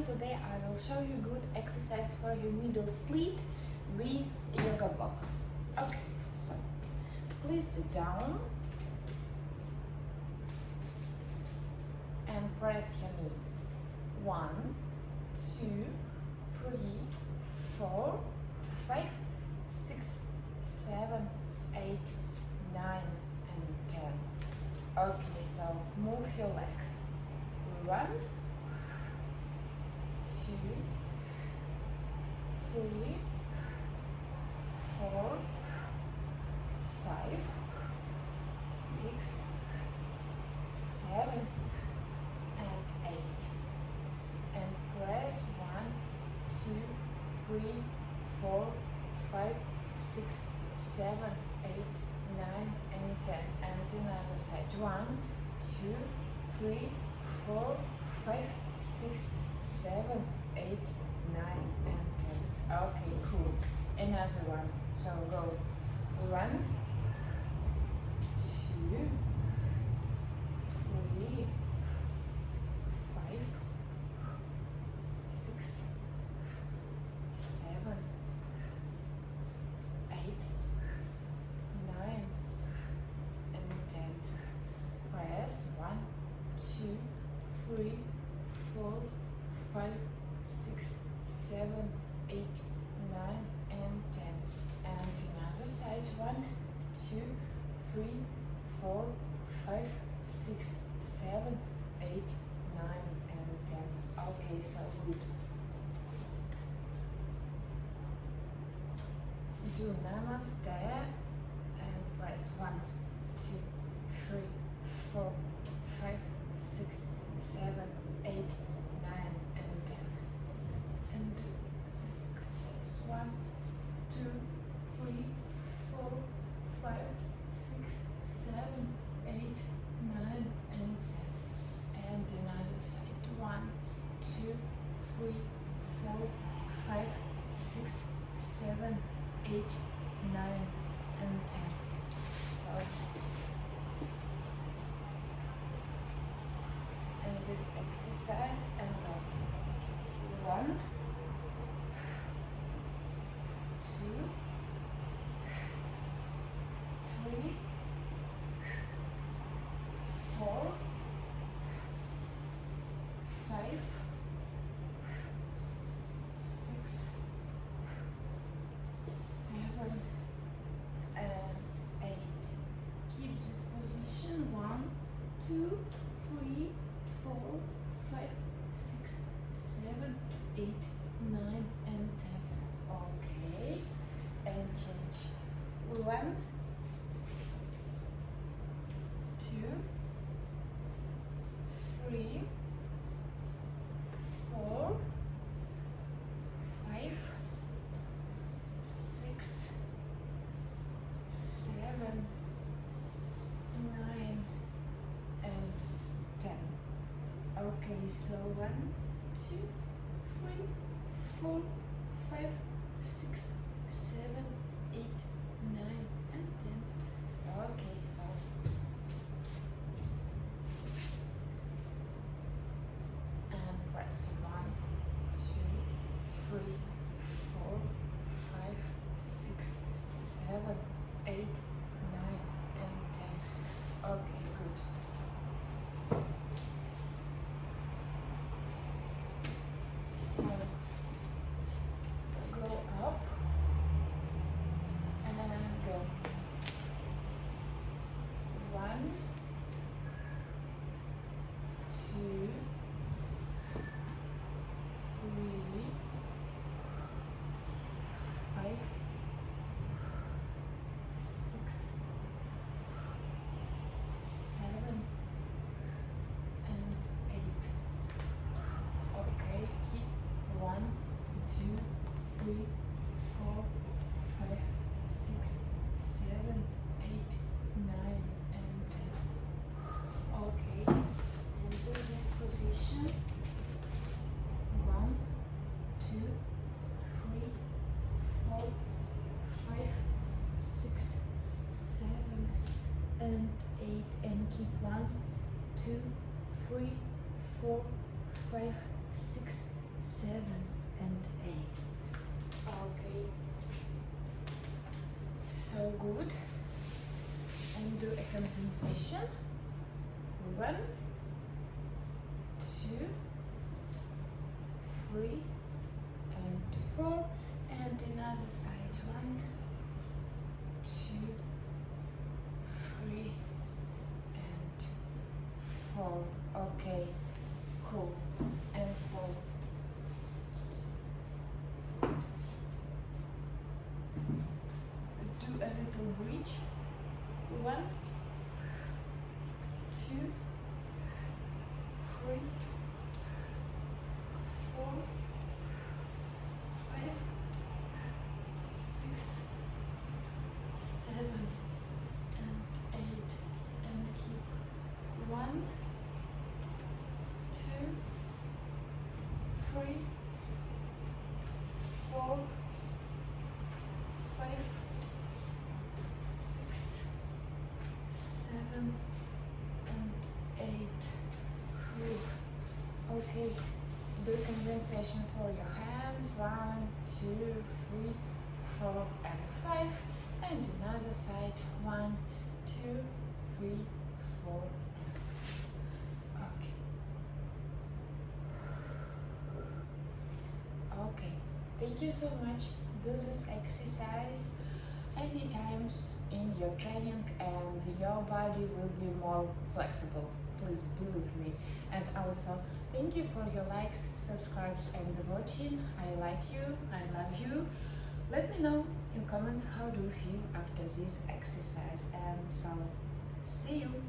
today I will show you good exercise for your middle split with yoga blocks. Okay, so please sit down and press your knee. 1, 2, 3, 4, 5, 6, 7, 8, 9 and 10. Okay, so move your leg. 1, 2, 3, 4, 5, 6, 7 and 8. And press 1, 2, 3, 4, 5, 6, 7, 8, 9 and 10. And another side. 1, 2, 3, 4, 5, 6, 7, 8, 9 and 10. Okay, cool. Another one. So go 1, 2, 3, 5, 6, 7, 8, 9 and 10. Press 1, 2, 3, 4, 5, 6, 7, 8, 9 and 10. And another side. 1, 2, 3, 4, 5, 6, 7, 8, 9 and 10. Okay, so good. Do namaste and press 1, 2, 3, 4, 5, 6, 7, 8, 9 and 10. And this exercise. 1, 2, 3, 4, 5, 6, 7, 8, 9 and 10. And another side. 1, 2, 3, 4, 5, 6, 7, 8, 9 and 10. So, and this exercise and go 1, 2, 3, 4, 5, 6, 7 and 8. Keep this position. 1, 2, 3, 4, 5, 6, 7, 8, 9 and 10. Okay, and change. 1, 2, 3, 4, 5, 6, 7, 9 and 10. Okay, so 1, 2, 3, 4, 5, 6, 7, 8, 9 and 10. Okay, so and press 1, 2, 3, 4, 5, 6, 7, 8, 9 and 10. Okay, good. So go up and go 1, 2, 3, 5, 6, 7 and 8. Okay, keep 1, 2, 3, 4, 5, 6, 7, 8, 9 and 10. Okay, and do this position. 1, 2, 3, 4, 5, 6, 7 and 8 and keep 1, 2, 3, 4, 5, 6, 7 and 8. Okay, so good. And do a compensation. 1, 2, 3 and 4, and another side. 1, 2, 3 and 4. Okay, cool. And so do a little bridge. 1, 2, 3, 4, 5, 6, 7 and 8, and keep 1, 2, 3, 4, 5, 6, 7 and 8. Whew. Okay, do compensation for your hands. 1, 2, 3, 4 and 5, and another side. 1, 2, 3, 4 and 5. Okay. Okay, thank you so much. Do this exercise any times in your training and your body will be more flexible. Please believe me. And also, thank you for your likes, subscribes and watching. I like you, I love you. Let me know in comments how do you feel after this exercise, and so see you.